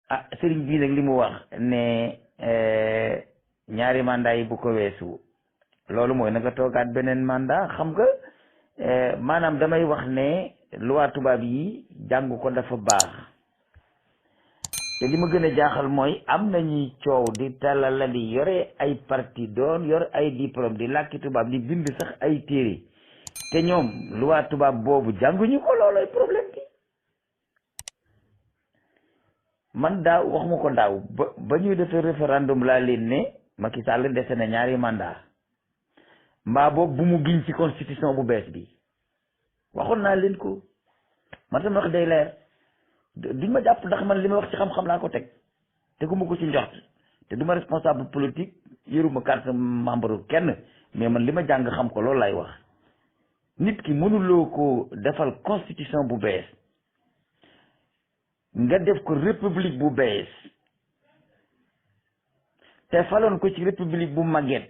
sëriñ bii nag li mu wax ne ñaari mandat yi bu ko weesu loolu mooy na nga toogaat beneen mandat xam nga maanaam damay wax ne loi tubaab yi jàng ko dafa baax te li ma gën a jaaxal mooy am na ñuy coow di talala di yore ay parti doon yor ay diplôme di làkki tubaab di bind sax ay téere te ñoom loi tubaab boobu jànguñu ko loolooy problème bi man daaw waxuma ko daaw ba ñuy defee référendum laa leen ne Macky Sall dese na ñaari mandat mbaa boobu bu mu giñ ci constitution bu bees bi waxoon naa leen ko man sama wax day leer duñ ma jàpp ndax man li ma wax ci xam-xam laa ko teg teguma ko ci njort te du ma responsable politique yoruma carte membre kenn mais man li ma jàng xam ko loolu lay wax nit ki mënuloo ko defal constitution bu bees nga def ko république bu bees te faloon ko ci république bu màgget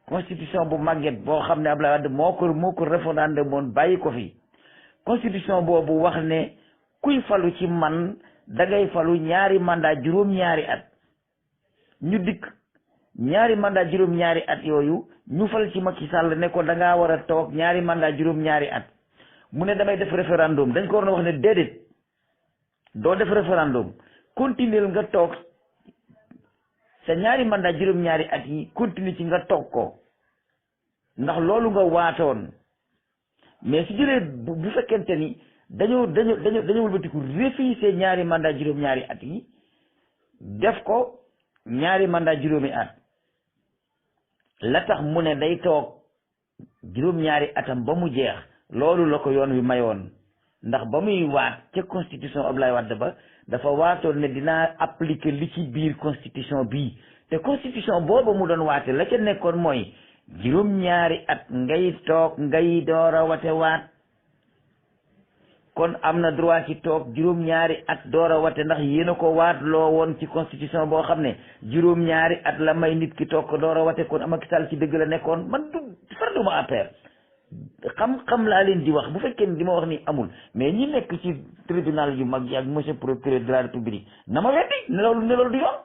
constitution bu màgget boo xam ne Abdoulaye Wade moo ko référendum moon bàyyi ko fi constitution boobu wax ne kuy falu ci man dangay falu ñaari mandat juróom-ñaari at ñu dikk ñaari mandat juróom-ñaari at yooyu ñu fal ci Macky Sall ne ko da ngaa war a toog ñaari mandat juróom-ñaari at mu ne damay def référendum dañ ko war a wax ne déedéet doo def référendum continuer nga toog sa ñaari mandat juróom-ñaari at yi continue ci nga toog ko ndax loolu nga waatoon mais su jëlee bu fekkente ni dañoo wëlbatiku refuser ñaari mandat juróom-ñaari at yi def ko ñaari mandat juróomi at la tax mu ne day toog juróom-ñaari atam ba mu jeex loolu la ko yoon wi mayoon ndax ba muy waat ca constitution Abdoulaye Wade ba dafa waatoon ne dinaa appliquer li ci biir constitution bii te constitution booba mu doon waate la ca nekkoon mooy juróom-ñaari at ngay toog ngay door a wate waat kon am na droit ci toog juróom-ñaari at door a wate ndax yéen a ko waat loo woon ci constitution boo xam ne juróom-ñaari at la may nit ki toog ko door a wate kon Macky Sall ci dëgg la nekkoon man du farduma affaire xam laa leen di wax bu fekkee ni di ma wax ni amul mais ñi nekk ci tribunal yu mag yi ak monsieur procureur de la république na ma weddi ne loolu du yoon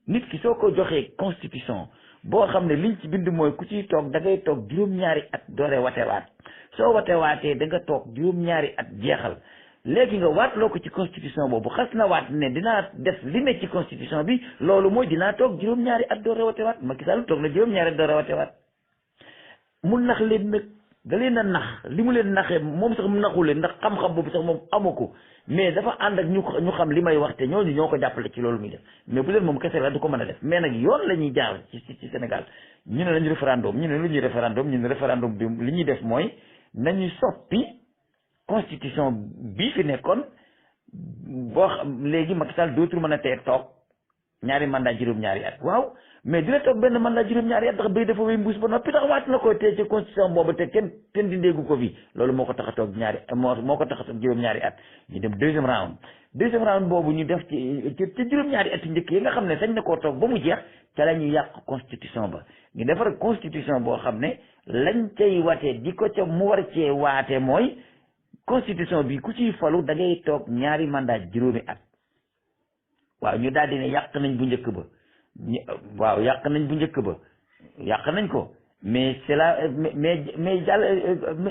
nit ki soo ko joxee constitution boo xam ne liñ ci bind mooy ku ciy toog da ngay toog juróom-ñaari at doore watewaat soo watewaatee da nga toog juróom-ñaari at jeexal léegi nga waatloo ko ci constitution boobu xas na waat ne dinaa def li ne ci constitution bi loolu mooy dinaa toog juróom-ñaari at doore watewaat Macky Sall toog na juróom-ñaari at doore watewaat mu nax leen nag da leen a nax li mu leen naxee moom sax mu naxu leen ndax xam-xam boobu sax moom amu ko mais dafa ànd ak ñu xam li may wax te ñooñu ñoo ko jàppale ci loolu muy def mais bu leen moom kese la du ko mën a def mais nag yoon la ñuy jaar ci Sénégal ñu ne lañu référendum ñu ne lu ñuy référendum ñu ne référendum bi li ñuy def mooy nañuy soppi constitution bii fi nekkoon boo xam léegi Macky Sall dootul mën a tee toog ñaari mandat juróom-ñaari at waaw mais dina toog benn mandat juróom-ñaari at ndax béy dafa wéy mbuus ba noppi tax waat na ko tee ci constitution boobu te kenn dindeegu ko fi loolu moo ko tax a toog moo ko tax a toog juróom-ñaari at ñu dem deuxième round boobu ñu def ci juróom-ñaari at njëkk yi nga xam ne sañ na koo toog ba mu jeex ca la ñu yàq constitution ba ñu defar constitution boo xam ne lañ cay watee di ko ca mu war cee waate mooy constitution bi ku ciy falu da ngay toog ñaari mandat juróomi at waaw ñu daal di ne yàq nañ bu njëkk ba waaw yàq nañ bu njëkk ba yàq nañ ko mais c'est là mais jàll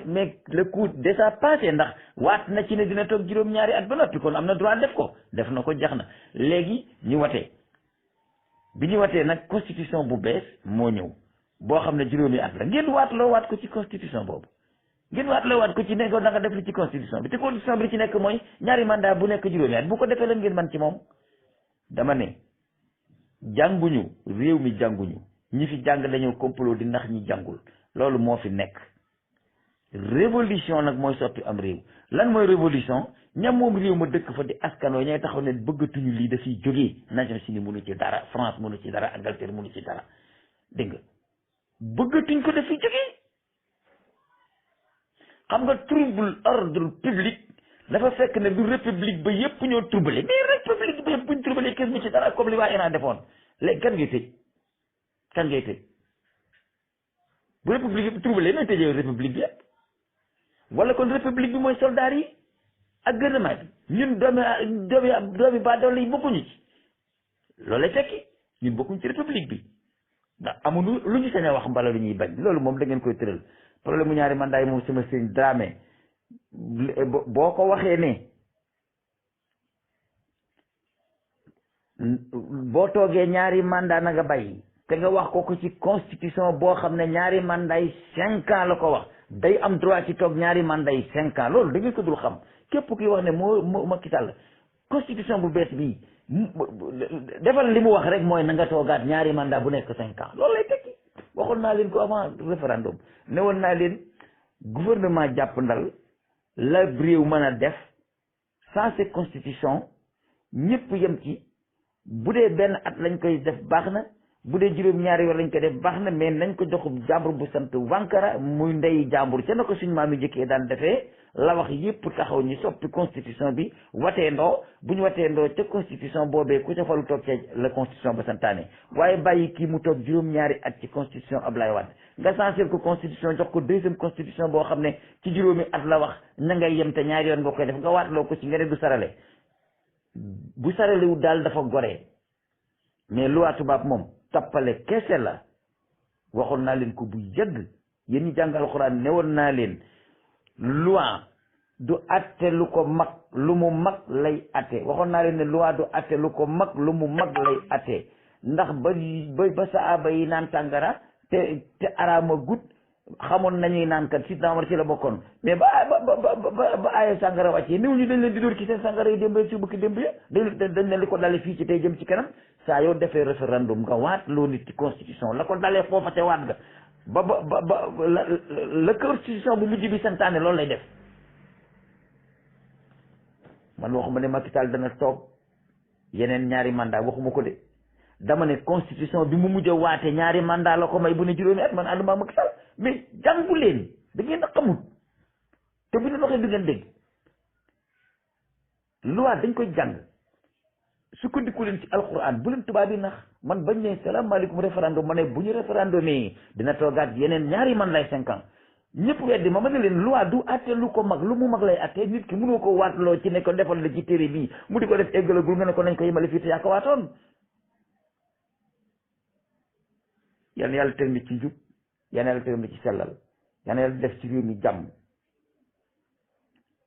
mais le coup déjà passé ndax waat na ci ne dina toog juróom-ñaari at ba noppi kon am na droit def ko def na ko jax na léegi ñu watee bi ñu watee nag constitution bu bees moo ñëw boo xam ne juróomi at la ngeen waat ko ci constitution boobu ngeen waat ko ci ne ko da nga def li ci constitution bi te constitution bi li ci nekk mooy ñaari mandat bu nekk juróomi at bu ko defee lan ngeen man ci moom dama ne jànguñu réew mi jànguñu ñi fi jàng dañoo complot di ndax ñi jàngul loolu moo fi nekk révolution nag mooy soppi am réew lan mooy révolution ñam moom réew ma dëkk fa di askanoo ñooy taxaw ne bëggatuñu lii dafiy jógee Nations Unies mënu ci dara France mënu ci dara Angleterre mënu ci dara dégg nga bëggatuñ ko dafiy jógee xam nga trouble ordre public dafa fekk ne du république ba yépp ñoo troublé mais république ba yépp buñ troublé kës mu ci dara comme li waa Iran defoon léegi kan ngay tëj bu république yëpp troublé nooy tëjee république bi yépp wala kon république bi mooy soldats yi ak gouvernement bi ñun doomi baadoolo yi bokkuñu ci loolu lay tekki ñun bokkuñ ci république bi ndax amuñu lu ñu sañ a wax mbala lu ñuy bañ loolu moom da ngeen koy tëral problème mu ñaari mandat yi moom sama sëñ Dramé boo ko waxee ne boo toogee ñaari mandat na nga bàyyi te nga wax ko ci constitution boo xam ne ñaari mandat yi 5 ans la ko wax day am droit ci toog ñaari mandat yi 5 ans loolu da ngeen ko dul xam képp kuy wax ne moo Macky Sall constitution bu bees bii defal li mu wax rek mooy na nga toogaat ñaari mandat bu nekk 5 ans loolu lay tekki waxoon naa leen ko avant référendum ne woon naa leen gouvernement jàpp ndal la réew mën a def sans cette constitution ñëpp yem ci bu dee benn at lañ koy def baax na bu dee juróom-ñaari yoon lañ koy def baax na mais nañ ko jox jàmbur bu sant Wankara muy ndey jàmbur ca na ko suñ maam yi jëkkee daan defee la wax yëpp taxaw ñi soppi constitution bi watee ndoo bu ñu watee ndoo ca constitution boobee ku ca falu toog ca la constitution ba santaane waaye bàyyi kii mu toog juróom-ñaari at ci constitution Ablaye Wade nga changer ko constitution jox ko deuxième constitution boo xam ne ci juróomi at la wax na ngay yem te ñaari yoon nga koy def nga waatloo ko ci nga ne du sarale bu saralewul daal dafa goree mais loi tubaab moom tappale kese la waxoon naa leen ko bu yàgg yéen ñi jàng alxuraan ne woon naa leen loi du atte lu ko mag lu mu mag lay atte waxoon naa leen ne loi du atte lu ko mag lu mu mag lay atte ndax ba saaba yi naan sàngara te araama gut xamoon nañuy naan kat Sidna Omar ci la bokkoon mais ba aaya sàngara wàccee néew ñu dañ leen di dóor ci seen sàngara yi démb ci bukki démb ya dañ leen di ko dale fii ci tey jëm ci kanam saa yoo defee référendum nga waat loo nit ci constitution la ko dalee foofa te waat nga ba la constitution bu mujj bi santaane loolu lay def man waxuma ne Macky Sall dana toog yeneen ñaari mandat waxuma ko de dama ne constitution bi mu mujj a waate ñaari mandat la ko may bu ne juróomi at man ànduma Macky Sall mais jàngu leen da ngeen a xamul te bu leen waxee du ngeen dégg loi dañ koy jàng sukkandiku leen ci alquran bu leen tubaab yi nax man bañ ne salaamaaleykum référendum ma ne bu ñu référendum yi dina toogaat yeneen ñaari man lay 5 ans ñëpp weddi ma ne leen loi du atte lu ko mag lu mu mag lay atte nit ki mënoo ko waatloo ci ne ko defal la ci téere bii mu di ko def eggalagul nga ne ko nañ ko yemale fii te yaa ko waatoon yal na yàlla teg mi ci njub yal na yàlla teg mi ci sellal yal na yàlla def ci réew mi jàmm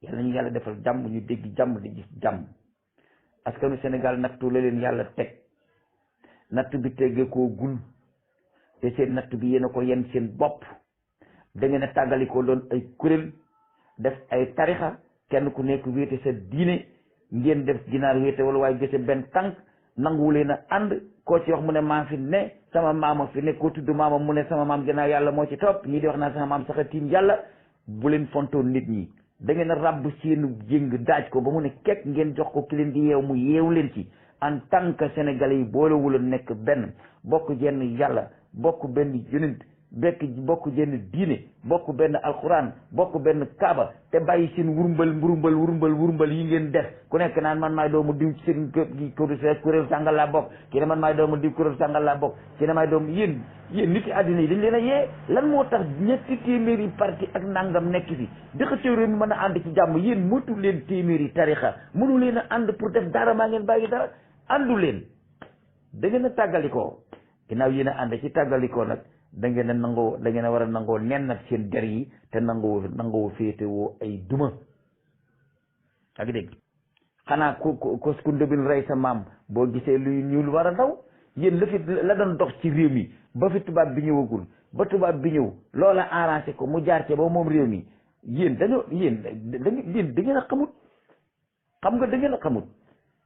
yal nañu yàlla defal jàmm ñu dégg jàmm di gis jàmm askanu Sénégal nattu la leen yàlla teg natt bi tegge koo gul te seen natt bi yéen a ko yen seen bopp da ngeen a tàggalikoo doon ay kuréel def ay tarixa kenn ku nekk wéete sa diine ngeen def ginaar wéete wala waaye gëse benn tànk nanguwu leen a ànd koo ci wax mu ne maa fi ne sama maama fi ne koo tudd maama mu ne sama maam gannaaw yàlla moo ci topp ñii di wax naa sama maam sax a tiim yàlla bu leen fontoon nit ñi da ngeen a ràbb seenu jéng daaj ko ba mu ne kekk ngeen jox ko ki leen di yeew mu yeew leen ci en tant que sénégalais yi boolewula nekk benn bokk jenn yàlla bokk benn yonent bokk jenn diine bokk benn alxuraan bokk benn kaaba te bàyyi seen wurmbal yi ngeen def ku nekk naan man maay doomu diw ci seen kuréel sàngal laa bokk kii ne man maay doomu diw kuréel sàngal laa bokk kii ne maay doomu yéen nit yi àddina yi dañ leen a yee lan moo tax ñetti téeméeri parti ak nangam nekk fi dëkk réew mi mën a ànd ci jàmm yéen motu leen téeméeri tarixa mënu leen a ànd pour def dara maa ngeen bàyyi dara àndu leen da ngeen a tàggalikoo ginnaaw yéen a ànd ci tàggalikoo nag da ngeen a war a nangoo nen nag seen der yi te nangoo féetewoo ay duma ak dégg xanaa ku ndëbil rey sa maam boo gisee luy ñuul war a daw yéen la doon dox ci réew mi ba fi tubaab bi ñëwagul ba tubaab bi ñëw loola arrangé ko mu jaar ci ba moom réew mi yéen da ngeen a xamut xam nga da ngeen a xamut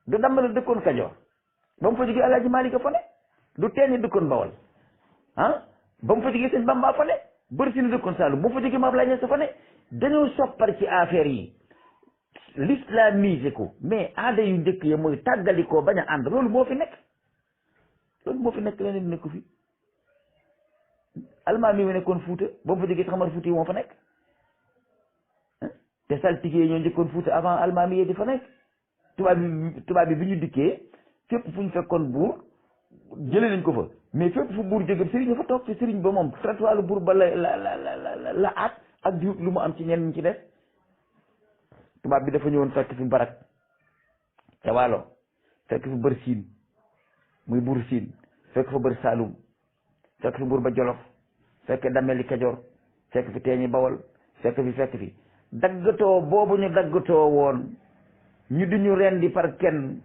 du dambala dëkkoon Kajoor ba mu fa jógee Alaaji Maalik fa ne du teeni dëkkoon Bawol ba mu fa jógee sëñ Bamba fa ne bëri si ni dëkkoon Saalum ba mu fa jógee Maam Laay Ñas fa ne dañoo soppar ci affaire yi l'islamisé ko mais aada yu njëkk ya mooy tàggalikoo bañ a ànd loolu moo fi nekk leneen nekku fi almaam yi nekkoon Fuuta ba mu fa jógee Xamar Fuuta yi moo fa nekk te saltige yi ñoo njëkkoon Fuuta avant almaam yi di fa nekk tubaab bi ñu dikkee fépp fu ñu fekkoon buur jëlee nañ ko fa mais fépp fu buur jóge sëriñ fa toog ci sëriñ ba moom trottoir buur ba la aat ak di lu mu am ci ñenn ñi ci des tubaab bi dafa ñëwoon fekk fi barak ca Waalo fekk fi bër siin muy buur siin fekk fa bër saalum fekk fi buur ba jolof fekk dameli kajoor fekk fi teeñi bawol fekk fi daggatoo boobu ñu daggatoo woon ñu di ñu rendi par kenn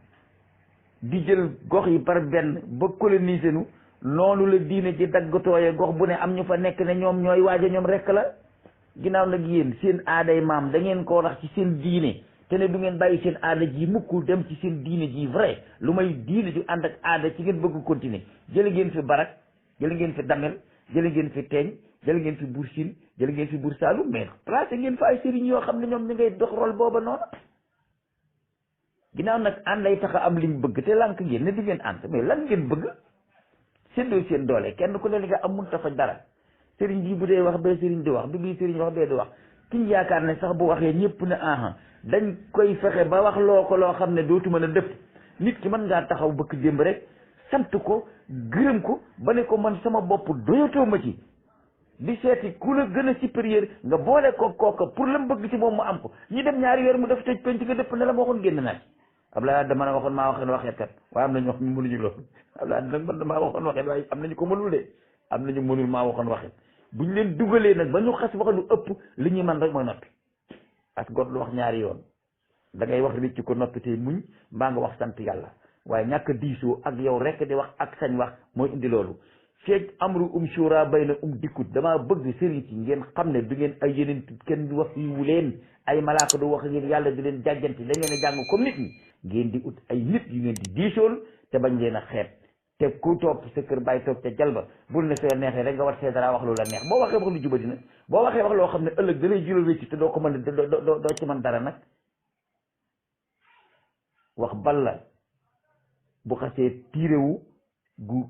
di jël gox yi par benn ba coloniser nu noonu la diine ji daggatooyee gox bu ne am ñu fa nekk ne ñoom ñooy waaja ñoom rekk la ginnaaw nag yéen seen aaday maam da ngeen koo rax ci seen diine te ne du ngeen bàyyi seen aada ji mukk dem ci seen diine ji vrai lu may diine ju ànd ak aada ci ngeen bëgg continuer jële ngeen fi barak jële ngeen fi damel jële ngeen fi teeñ jële ngeen fi buur siin jële ngeen fi buur saalum mais placé ngeen fa ay sëriñ yoo xam ne ñoom ñu ngay dox rôle booba noonu ginnaaw nag ànd ay tax a am liñ bëgg te lànk ngeen ne di ngeen ànd mais lan ngeen bëgg séddoo seen doole kenn ku ne li nga am mun ta faj dara sëriñ bi bu dee wax bee sëriñ di wax bi bii sëriñ wax bee di wax kiñ yaakaar ne sax bu waxee ñëpp ne aha dañ koy fexe ba wax loo ko loo xam ne dootu mën a dëpp nit ki mën ngaa taxaw bëkk démb rek sant ko gërëm ko ba ne ko man sama bopp doyatoo ma ci di seeti ku la gën a supérieur nga boole ko kooka pour la mu bëgg ci moom mu am ko ñi dem ñaari weer mu def tëj penc nga dëpp ne la ma waxoon génn naa ci Abdoulaye dama ne waxoon maa waxeet kat waaye am na ñu wax ñu mënuñu loolu Abdoulaye nag man damaa waxoon waxeet waaye am nañu ko mënul de am nañu mënul maa waxoon waxeet buñ leen dugalee nag ba ñu xas wax lu ëpp li ñuy man rek mooy noppi as got lu wax ñaari yoon da ngay wax ricc ko noppi tey muñ mbaa nga wax sant yàlla waaye ñàkk diisoo ak yow rek di wax ak sañ wax mooy indi loolu feeg amru shura bayna dikkut damaa bëgg sëriñ si ngeen xam ne du ngeen ay yeneen kenn wax yu leen ay malaaka du wax ngeen yàlla di leen jàjjanti da ngeen a jàng comme nit ñi ngeen di ut ay nit yu ngeen di diisool te bañ leen a xeeb te ku toog sa kër bàyyi toog ca jalba bul ne soo neexee rek nga war see dara wax lu la neex boo waxee wax lu juba dina boo waxee wax loo xam ne ëllëg da lay jural wécc te doo ko mën doo ci mën dara nag wax bal la bu xasee tiirewu gu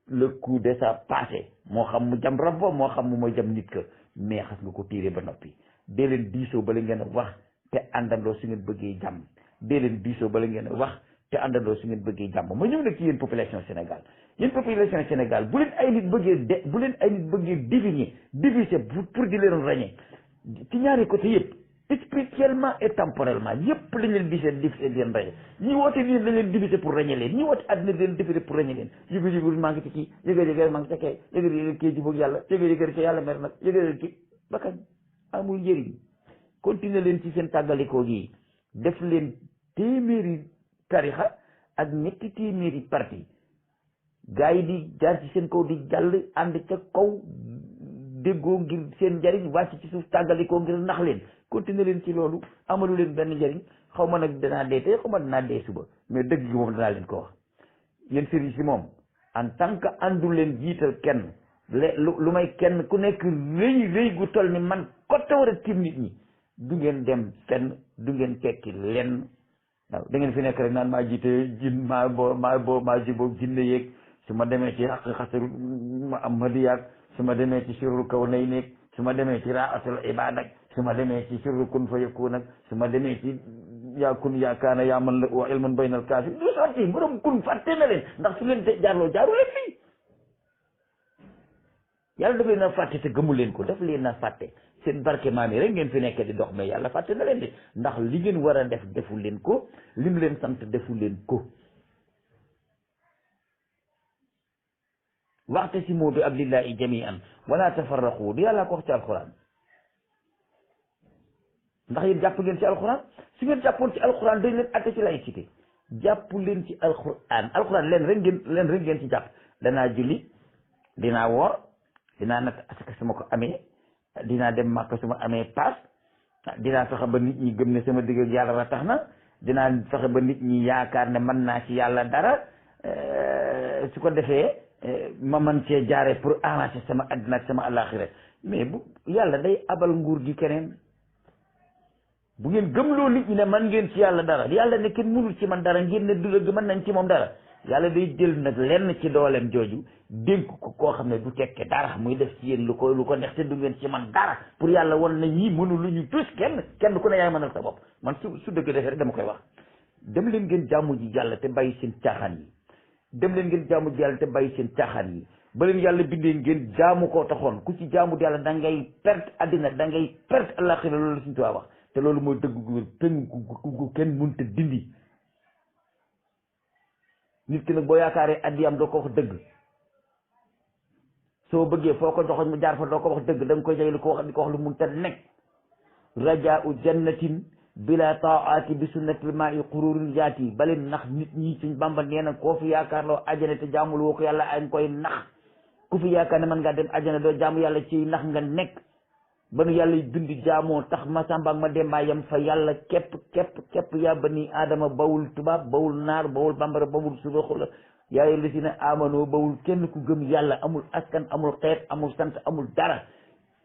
le coup de sa passé moo xam mu jam rab ba moo xam mu mooy jam nit ka mais xas nga ko tiire ba noppi dee leen diisoo bala ngeen a wax te àndandoo su ngeen bëggee jàmm dee leen diisoo bala ngeen a wax te àndandoo su ngeen bëggee jàmm ma ñëw nag ci yéen population Sénégal yéen population Sénégal bu leen ay nit bëggee diviser pour di leen ràññee ci ñaari côté yëpp spirituellement et temporellement yëpp lañ leen diviser di leen ràññee ñi woote nii lañ leen diviser pour ràññee leen ñi woote àddina di leen diviser pour ràññee leen yëgal maa ngi ci kii yëgal maa ngi ca kee yëgal kii jubóog yàlla yëgal ca yàlla mer nag yëgal kii ba kañ amul njëriñ continuer leen ci seen tàggalikoo gi def leen téeméeri tarixa ak ñetti téeméeri parti gaa yi di jaar ci seen kaw di jàll ànd ca kaw déggoo ngir seen njariñ wàcc ci suuf tàggalikoo ngir nax leen continuer leen ci loolu amalu leen benn njariñ xaw ma nag danaa dee tey xaw ma danaa dee suba mais dëgg gi moom danaa leen ko wax yéen sëriñ si moom en tant que àndul leen jiital kenn lu may kenn ku nekk rëy gu toll ni man kotte war a tiim nit ñi du ngeen dem fenn du ngeen tekki lenn waaw da ngeen fi nekk rek naan maa jiite jin maa jiboo jinne yeeg su ma demee ci xaq xasar ma am hadiyaak su ma demee ci sirru kaw nay néeg su ma demee ci raatul ibadak su ma demee ci sirru kun fa yakun nag su ma demee ci yaa kun yaa kaana yaa man la wa ilmun baynal kaafir du sotti borom kun fàtte na leen ndax su leen jaarloo jaaru leen fii yàlla daf leen a fàtte te gëmu leen ko daf leen a fàtte seen barke maam yi rek ngeen fi nekk di dox mais yàlla fàtte na leen de ndax li ngeen war a def defu leen ko li mu leen sant defu leen ko wa'tasimu bi hablillahi jami'an wala tafarraqu di yàlla ko wax ci alquran ndax yéen jàpp ngeen ci alquran su ngeen jàppoon ci alquran dañ leen atte ci laïcité jàpp leen ci alquran leen rek ngeen ci jàpp danaa julli dinaa woor dinaa natt asaka su ma ko amee dinaa dem Màkka su ma amee paas dinaa fexe ba nit ñi gëm ne sama digg ak yàlla ra tax na dinaa fexe ba nit ñi yaakaar ne mën naa ci yàlla dara su ko defee ma mën cee jaare pour arranger sama àddina ak sama àllaaxira mais bu yàlla day abal nguur gi keneen bu ngeen gëmloo nit ñi ne man ngeen ci yàlla dara yàlla ne kenn mënul ci man dara ngeen ne du dëgg mën nañ ci moom dara yàlla day jël nag lenn ci dooleem jooju dénk ko koo xam ne du tekke dara muy def ci yéen lu ko neex te du ngeen ci man dara pour yàlla won na ñii mënu lu ñu tus kenn ku ne yaay mënal sa bopp man su dëgg defee rek dama koy wax dem leen ngeen jaamu ji yàlla te bàyyi seen caaxaan yi dem leen ngeen jaamu ji yàlla te bàyyi seen caaxaan yi ba leen yàlla bindee ngeen jaamu koo taxoon ku ci jaamu yàlla da ngay perte àddina da ngay perte àllaaxira loolu la suñu tubaab wax te loolu mooy dëgg gu kenn mënta dindi nit ki nag boo yaakaaree addiyam doo ko wax dëgg soo bëggee foo ko joxoñ mu jaar fa doo ko wax dëgg da nga koy jay lu ko wax di ko wax lu mun te nekk rajaau jannatin bila taati bi sunnatil maa i xururin jaati baleen nax nit ñi suñ Bàmba nee na koo fi yaakaar loo ajana te jaamul woo ko yàlla ay koy nax ku fi yaakaar ne man ngaa dem ajana doo jaamu yàlla ci nax nga nekk ba nu yàlla bind jaamoo tax ma sàmba ak ma demba yam fa yàlla képp yaa bani aadama bawul tubaab bawul naar bawul bambara bawul subaxula yaayu li si ne amanoo bawul kenn ku gëm yàlla amul askan amul xeet amul sant amul dara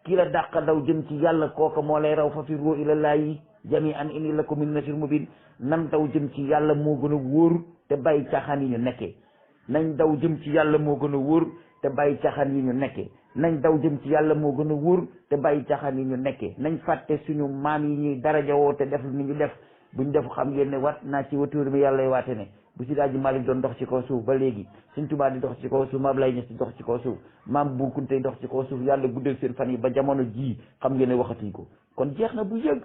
ki la dàq daw jëm ci yàlla kooka moo lay raw fa firru ilallaahi jami'an inni lakum min nasir mubin nan daw jëm ci yàlla moo gën a wóor te bàyyi caaxaan yi ñu nekkee nañ daw jëm ci yàlla moo gën a wóor te bàyyi caaxaan yi ñu nekkee nañ daw jëm ci yàlla moo gën a wóor te bàyyi caaxaan yi ñu nekkee nañ fàtte suñu maam yi ñuy daraja woo te def ni ñu def buñ def xam ngeen ne wat naa ci watuur mi yàlla waate ne bu si daaji Malick doon dox ci kaw suuf ba léegi Sëñ Tuubaa di dox ci kaw suuf maam lay ñes di dox ci kaw suuf maam Bu Kunta dox ci kaw suuf yàlla guddal seen fan yi ba jamono jii xam ngeen ne waxatuñ ko kon jeex na bu yëg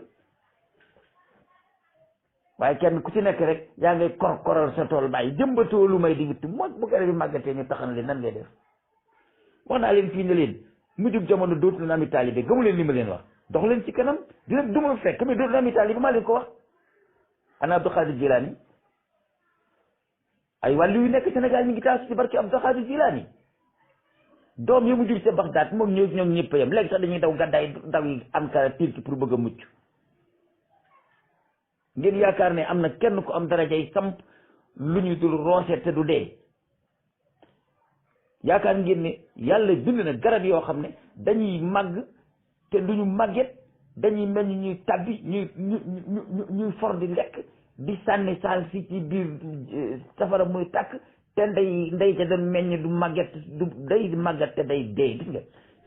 waaye kenn ku ci nekk rek yaa ngay koral sa tool bàyyi jëmbatoo lu may di witt moo bu garab bi màggatee ñu taxan leen nan ngay def wax naa leen fii ne leen mujjub jamono dootu leen ami taalibe gëmu leen li ma leen wax dox leen ci kanam dina duma fekk mais dootu leen ami taalibe maa leen ko wax ana Abdou Khadir Jilani ay wàllu yu nekk Sénégal ñu ngi taasu ci barke Abdou Khadir Jilani doom yi mu jur ca Bagdad moom ñoom ñëpp yam léegi sax dañuy daw gàddaay daw yi Ankara Turki pour bëgg a mucc ngeen yaakaar ne am na kenn ku am darajay samp lu ñu dul roose te du dee yaakaar ngeen ne yàlla bind na garab yoo xam ne dañuy màgg te duñu màgget dañuy mel ni ñuy tabbi ñuy for di lekk di sànni saal si ci biir safara muy tàkk te ndey ca doon meññ du màgget du day màgget te day dee gis nga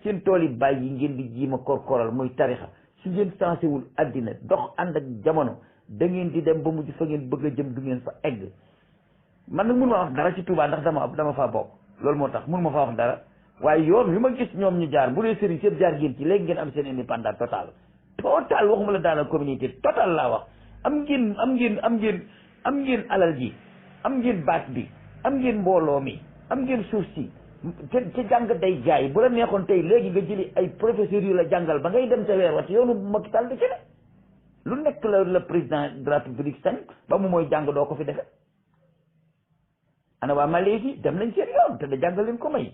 seen tool yi bàyyi yi ngeen di jiima korkoral muy tarixa su ngeen sensewul addina dox ànd ak jamono da ngeen di dem ba mujj fa ngeen bëgg a jëm du ngeen fa egg man nag mun ma wax dara ci Touba ndax dama faa bokk loolu moo tax mun ma faa wax dara waaye yoon wi ma gis ñoom ñu jaar bu dee sëriñ sëpp jaar ngeen ci léegi ngeen am seen indépendance total waxuma la dans la communauté total laa wax am ngeen alal ji am ngeen baat bi am ngeen mbooloo mi am ngeen suuf si ca jàng day jaay bu la neexoon tey léegi nga jëli ay professeurs yu la jàngal ba ngay dem ca weer wat yoonu Macky Sall di ci ne lu nekk la président de la République sañ ba mu mooy jàng doo ko fi defe ana waa Malaisie dem nañ seen yoon te da jàngal leen ko may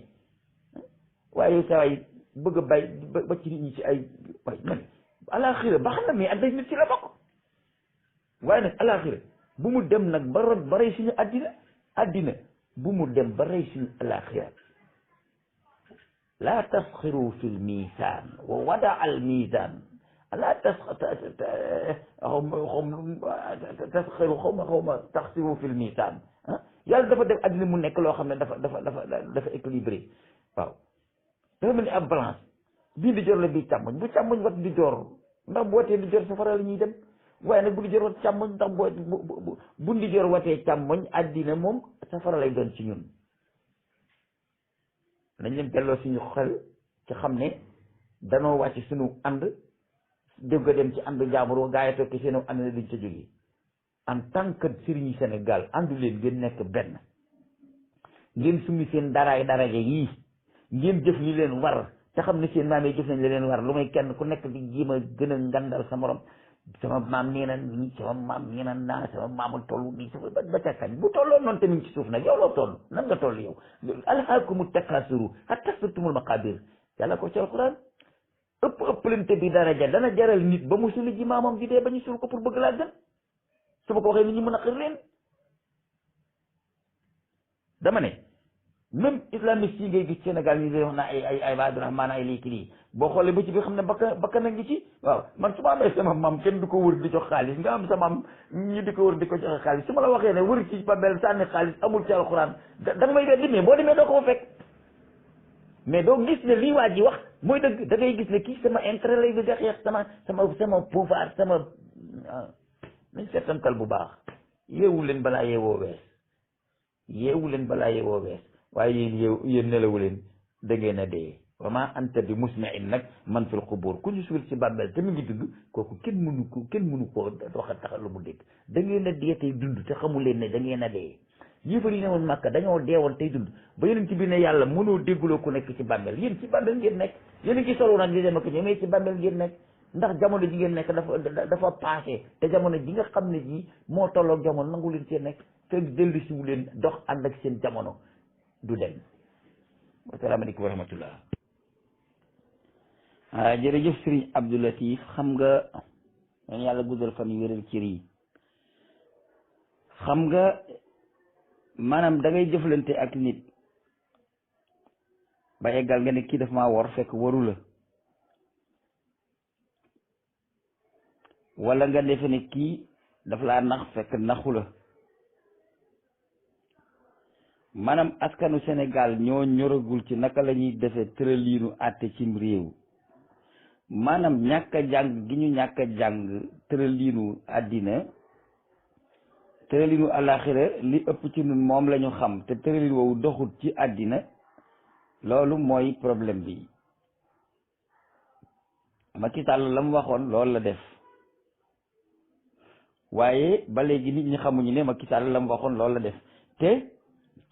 waaye saa waay bëgg a bay ba ci nit ñi ci ay way man alaxira baax na mais ak day nit ci la bokk waaye nag alaxira bu mu dem nag ba rey suñu addina bu mu dem ba rey suñu alaxira la tasxiru fi l misan wa wada al misan la xawma taxsiru fi l misan yàlla dafa def addina mu nekk loo xam ne dafa équilibré waaw dafa mel ni ab balance bii di jor la bii càmmoñ bu càmmoñ wat di jor ndax bu watee di jor safara la ñuy dem waaye nag bu di jor wat càmmoñ ndax bu di jor watee càmmoñ addina moom safara lay doon ci ñun nañ leen delloo suñu xel ci xam ne danoo wàcc suñu ànd dégg dem ci ànd jaamur gaa yi toog ci seen ànd na duñ ca jógee en tant que sëriñu Sénégal àndu leen ngeen nekk benn ngeen summi seen daraja yii ngeen jëf li leen war te xam ne seen maam yi jëf nañ la leen war lu may kenn ku nekk di jéem a gën a ngandal sa morom sama maam nee na nii sama maam nee na naa sama maamu toll nii sama ba ca kañ bu tolloo noonu tamit ci suuf nag yow loo toll nan nga toll yow alhaakumu takaasuru hatta zurtumul maqaabir yàlla ko ci alquran ëppalante bi daraja dana jaral nit ba mu suli ji maamam di dee ba ñu sul ko pour bëgg laa gën su ma ko waxee nit ñi mën a xër leen dama ne même islamiste yi ngay gis Sénégal ñu wax naa ay Abdourahmane ay lii ki lii boo xoolee ba ci bi xam ne bakka na ngi ci waaw man su ma amee sama maam kenn du ko wër di jox xaalis nga am sa maam ñi di ko wër di ko joxe xaalis su ma la waxee ne wër ci babel sànni xaalis amul ci alxuraan da nga may weddi mais boo demee doo ko fa fekk mais doo gis ne lii waa ji wax mooy dëgg da ngay gis ne kii sama intérêt lay bëgg a xeex sama pouvoir sama nañ seetantal bu baax yeewu leen balaa yeewoo wees waaye yéen nelawu leen da ngeen a dee wa ma anta bi musmi'in nag man fil qubur ku ñu suul ci bàmmeel te mu ngi dund kooku kenn mënu koo wax a tax lu mu dégg da ngeen a dee tey dund te xamu leen ne da ngeen a dee yéefar yi ne woon Màkka dañoo deewoon tey dund ba yeneen ci biir ne yàlla mënoo dégguloo ku nekk ci bàmmeel yéen ci bàmmeel ngeen nekk yéen a ngi solo nag di dem ak ñoom mais ci bàmmeel ngeen nekk ndax jamono ji ngeen nekk dafa passé te jamono ji nga xam ne ji moo tolloog jamono nangu leen cee nekk fekk dellu siwu leen dox ànd ak seen jamono du dem. asalaamaaleykum wa rahmatullah. jërëjëf Serigne Abdou Latif xam nga man yàlla guddal fan yu wéral cër yi xam nga maanaam da ngay jëflante ak nit ba eggal nga ne kii daf maa wor fekk waru la wala nga defe ne kii daf laa nax fekk naxu la maanaam askanu Sénégal ñoo ñoragul ci naka la ñuy defee tëraliinu àtte cim réew maanaam ñàkk a jàng gi ñu ñàkk a jàng tëraliinu àddina tëraliinu àllaaxira li ëpp ci ñun moom la ñu xam te tëraliin woowu doxut ci àddina loolu mooy problème bi Macky Sall la mu waxoon loolu la def waaye ba léegi nit ñi xamuñu ne Macky Sall la mu waxoon loolu la def te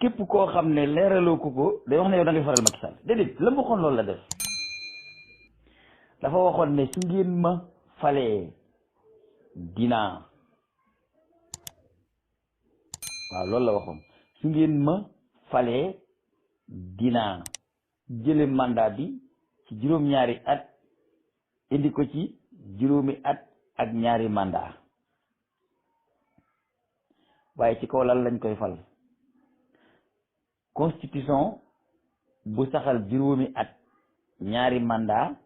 képp koo xam ne leeraloo ko day wax ne yow da ngay faral Macky Sall déedéet la mu waxoon loolu la def dafa waxoon ne su ngeen ma falee dinaa waaw loolu la waxoon su ngeen ma falee dinaa jële mandat bi ci juróom-ñaari at indi ko ci juróomi at ak ñaari mandat waaye ci kaw lan lañ koy fal constitution bu saxal juróomi at ñaari mandat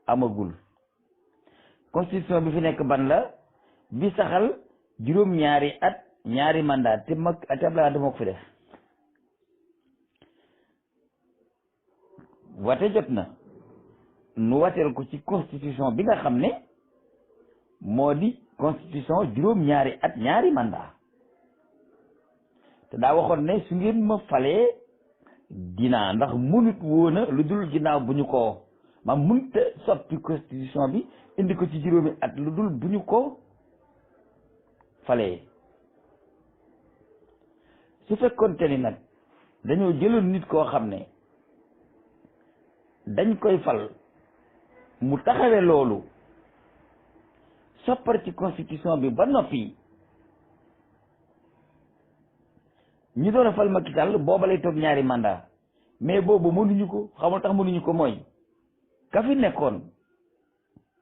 amagul constitution bi fi nekk ban la bi saxal juróom-ñaari at ñaari mandat te Abdoulaye Wade moo ko fi def wate jot na nu wateel ko ci constitution bi nga xam ne moo di constitution juróom-ñaari at ñaari mandat te daa waxoon ne su ngeen ma falee dinaa ndax munut woona lu dul ginnaaw bu ñu ko ma munta soppi constitution bi indi ko ci juróomi at lu dul bu ñu ko falee su fekkoonte ni nag dañoo jëloon nit koo xam ne dañ koy fal mu taxawe loolu soppar ci constitution bi ba noppi ñu doon a fal Macky Sall booba lay toog ñaari mandat mais boobu mënuñu ko xamul tax mënuñu ko mooy ka fi nekkoon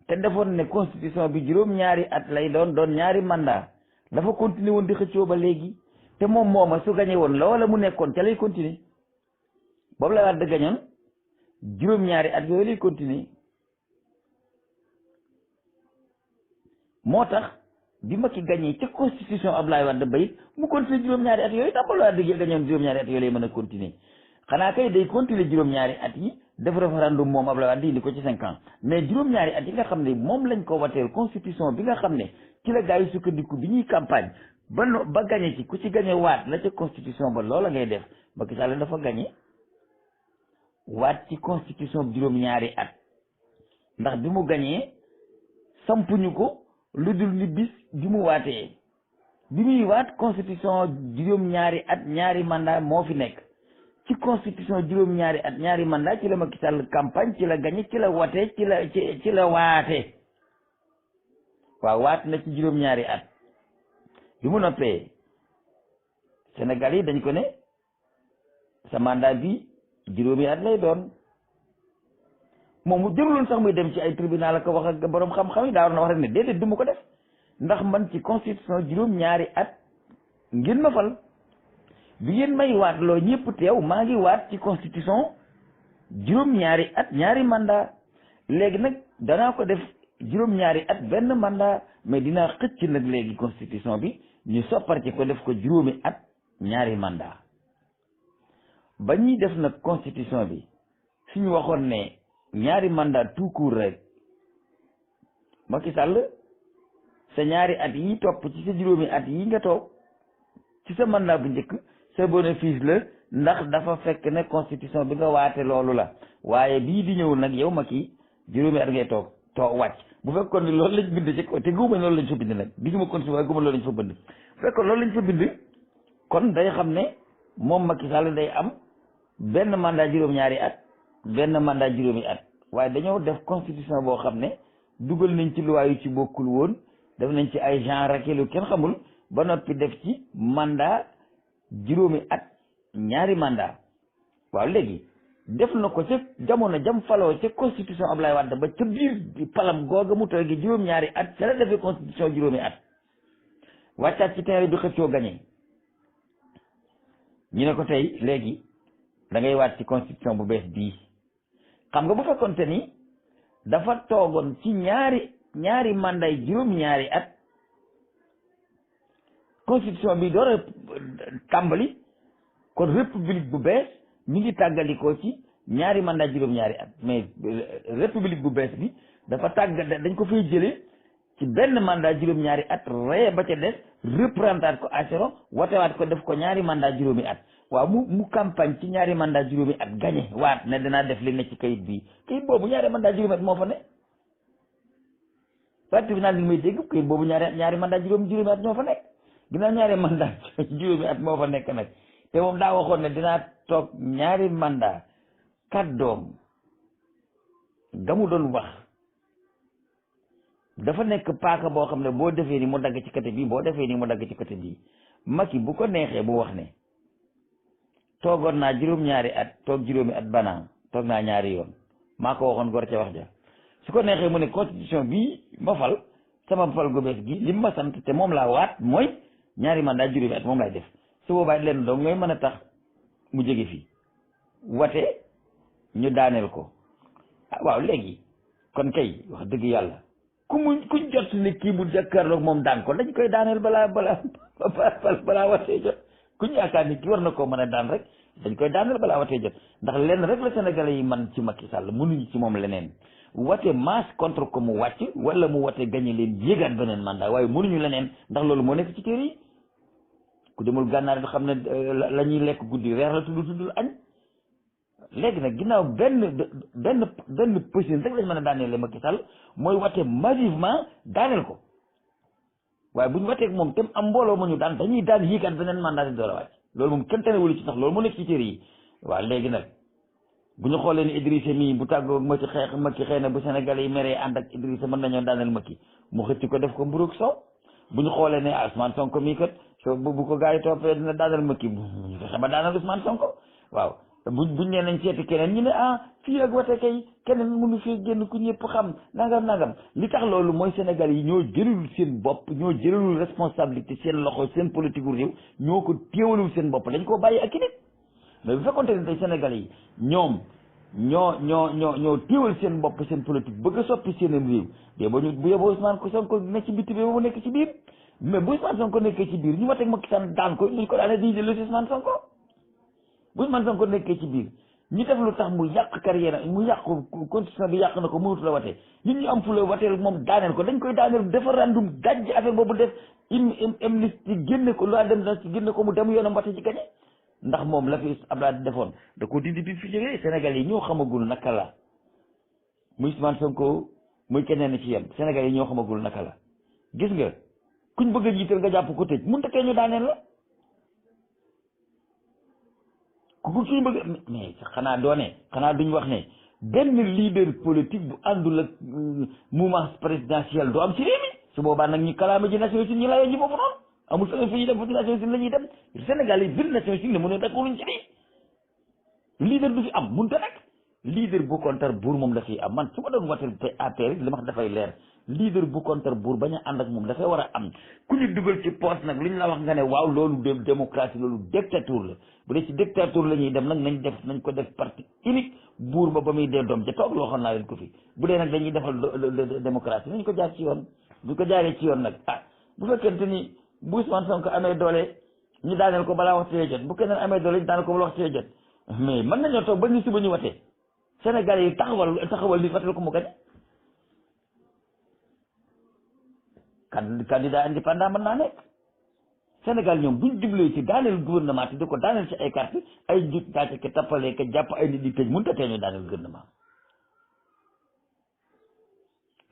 te defoon ne constitution bi juróom-ñaari at lay doon ñaari mandat dafa continuer woon di xëccoo ba léegi te moom mooma su gañe woon loola mu nekkoon ca lay continuer boobu la Wade gañoon juróom-ñaari at yooyu lay continuer moo tax bi Macky gañee ca constitution Abdoulaye Wade bayit mu continuer juróom-ñaari at yooyu tax Abdoulaye Wade gañoon juróom-ñaari at yooyu lay mën a continuer xanaa kay day continuer juróom-ñaari at yi def référendum moom Abdoulaye Wade indi ko ci 5 ans mais juróom-ñaari at yi nga xam ne moom lañ ko wateel constitution bi nga xam ne ci la gaa yi sukkandiku bi ñuy campagne ba gañe ci ku ci gañe waat la ca constitution ba loola ngay def Macky Sall dafa gañe waat ci constitution bi juróom-ñaari at ndax bi mu gañee sampuñu ko lu dul ni bis bi mu waatee bi muy waat constitution juróom-ñaari at ñaari mandat moo fi nekk ci constitution juróom-ñaari at ñaari mandat ci la Macky Sall campagne ci la gañe ci la watee ci la waate waaw waat na ci juróom-ñaari at bi mu noppee Sénégal yi dañ ko ne sa mandat bi juróomi at lay doon moom mu jëruloon sax muy dem ci ay tribunal ak wax ak borom xam-xam yi daa war na wax rek ne déedéet du ma ko def ndax man ci constitution juróom-ñaari at ngeen ma fal bi ngeen may waat loo ñëpp teew maa ngi waat ci constitution juróom-ñaari at ñaari mandat léegi nag danaa ko def juróom-ñaari at benn mandat mais dinaa xëcc nag léegi constitution bi ñu soppar ci ko def ko juróomi at ñaari mandat ba ñuy def nag constitution bi suñu waxoon ne ñaari mandat tout court rek Macky Sall sa ñaari at yi topp ci sa juróomi at yi nga toog ci sa mandat bu njëkk sa bénéfice la ndax dafa fekk ne constitution bi nga waate loolu la waaye bii di ñëw nag yow Macky juróomi at ngay toog wàcc bu fekkoon ne loolu lañ bind ci te guma loolu lañ fa bind nag gisuma constitution waaye guma loolu lañ fa bind bu fekkoon loolu lañ fa bind kon day xam ne moom Macky Sall day am benn mandat juróom-ñaari at benn mandat juróomi at waaye dañoo def constitution boo xam ne dugal nañ ci loi yu ci bokkul woon def nañ ci ay genre ak lu kenn xamul ba noppi def ci mandat juróomi at ñaari mandat waaw léegi def na ko ca jamono jam faloo ca constitution Ablaye Wade ba ca biir palam googa mu toogee juróom-ñaari at ca la defee constitution juróomi at wàccaat ci terrain bi xëccoo gañe ñu ne ko tey léegi da ngay waat ci constitution bu bees bii xam nga bu fekkonte ni dafa toogoon ci ñaari mandat yi juróom-ñaari at constitution bi door a tàmbali kon république bu bees mi ngi tàggalikoo ci ñaari mandat juróom-ñaari at mais république bu bees bi dafa dañ ko fay jëlee ci benn mandat juróom-ñaari at reye ba ca des reprendre ko à zéro watewaat ko def ko ñaari mandat juróomi at waaw mu campagne ci ñaari mandat juróomi at gagné waat ne dinaa def li ne ci kayit bii kayit boobu ñaari mandat juróomi at moo fa ne waa tribunal li may dégg kayit boobu ñaari mandat juróomi at ñoo fa nekk ginnaaw ñaari mandat juróomi at moo fa nekk nag te moom daa waxoon ne dinaa toog ñaari mandat kàddoom gamu doon wax dafa nekk paaka boo xam ne boo defee ni mu dagg ci côté bii boo defee ni mu dagg ci côté bii Macky bu ko neexee bu wax ne toogoon naa juróom-ñaari at toog juróomi at banaa toog naa ñaari yoon maa ko waxoon gor ca wax ja su ko neexee mu ne constitution bii ma fal sama fal gu bees gi li ma sant te moom laa waat mooy ñaari mandat juróomi at moom lay def su boobaa leen doom ngay mën a tax mu jóge fii wate ñu daaneel ko waaw léegi kon kay wax dëgg yàlla kuñ jot ni kii bu jàkkaarloog moom daan ko dañ koy daaneel balaa watee jot kuñ yaakaar ni kii war na koo mën a daan rek dañ koy daaneel balaa watee jot ndax lenn rek la Sénégalais yi man ci Macky Sall mënuñu ci moom leneen wate masse contre ko mu wàcc wala mu wate gañe leen yéegaat beneen mandat waaye mënuñu leneen ndax loolu moo nekk ci téere yi ku demul gànnaar bi xam ne la ñuy lekk guddi reer la tuddul añ léegi nag ginnaaw benn position rek lañ mën a daaneel Macky Sall mooy wate massivement daaneel ko waaye bu ñu wateeg moom tam am mbooloo ma ñu daan dañuy daan yéegaat beneen mandat di door a wàcc loolu moom kenn tane wulu ci sax loolu moo nekk ci téere yi waaw léegi nag bu ñu xoolee ni Idrissa mii bu tàggoo ma ci xeex Macky xëy na bu Sénégalais yi meree ànd ak Idrissa mën nañoo daaneel Macky mu xëcc ko def ko mburoog soow bu ñu xoolee ne Ousmane Sonko mii kat bu ko gars yi toppee dina daaneel Macky bu ñu fexe ba daaneel Ousmane Sonko waaw buñ nee nañ seeti keneen ñu ne fii ak wate kay keneen mënu fee génn ku ñëpp xam nangam li tax loolu mooy Sénégal yi ñoo jëlalul seen bopp ñoo jëlalul responsabilité seen loxo seen politique gu réew ñoo ko téewalul seen bopp dañ koo bàyyi ak i nit mais bu fekkonte ne tey Sénégal yi ñoom ñoo téewal seen bopp seen politique bëgg a soppi seenam réew de ba ñu bu yeboo Ousmane Sonko nekk ci bitti bi ba mu nekk ci biir mais bu Ousmane Sonko nekkee ci biir ñu wateeg Macky Sall daan ko ñu ko daanee di jël Ousmane Sonko bu Ousmane Sonko nekkee ci biir ñu def lu tax mu yàq carrière mu yàq constitution bi yàq na ko mënatu la watee ñun ñu am fu la wateel moom daaneel ko dañ koy daaneel référendum dajji affaire boobu def amnistie génne ko loi d'amnistie ci génne ko mu dem yoonam wate ci gañe ndax moom la fi Abdoulaye defoon da ko dindi bi fi jógee Sénégal yi ñoo xamagul naka la muy Ousmane Sonko muy keneen ci yem Sénégal yi ñoo xamagul naka la gis nga kuñ bëgg a jiital nga jàpp ko tëj mënut a ñu daaneel la ku kii bëgg mais xanaa duñ wax ne benn leader politique bu àndul ak mouvement présidentiel du am ci réew mi su boobaa nag ñu kalaama ji Nations Unies ñu layoo ji foofu noonu amul feneen fi ñuy dem fa ci Nations Unies la ñuy dem Sénégal yi biir Nations Unies la mu ne d'accorduñ ci lii leader du fi am mënut a nekk leader bu contre buur moom dafay am man su ma doon wateel APR li ma wax dafay leer leader bu contre buur bañ a ànd ak moom dafay war a am ku ñu dugal ci poste nag lu ñu la wax nga ne waaw loolu démocratie loolu dictature la bu dee ci dictature la ñuy dem nag nañ ko def parti unique buur ba muy dee doom ja toog loo xam naa leen ko fi bu dee nag dañuy defal démocratie nañ ko jaar ci yoon bu ko jaaree ci yoon nag bu fekkente ni bu Ousmane Sonko amee doole ñu daaneel ko balaa waxtu jot bu keneen amee doole ñu daaneel ko balaa waxtu jot mais mën nañoo toog ba ñu suba ñu watee Sénégal yi taxawal li watel ko mu gañ candidat indépendant mën naa nekk Sénégal ñoom buñ jublee ci daaneel gouvernement te di ko daaneel ci ay carte ay njut daate ke tappalee ke jàpp ay nit di tëj mënut a tee ñu daaneel gouvernement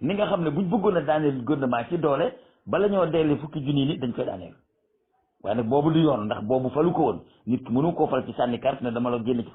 ni nga xam ne buñ bëggoon a daaneel gouvernement ci doole bala ñoo deele fukki junni nit dañ koy daaneel waaye nag boobu du yoon ndax boobu falu ko woon nit ki mënu koo fal ci sànni carte ne dama la génn ci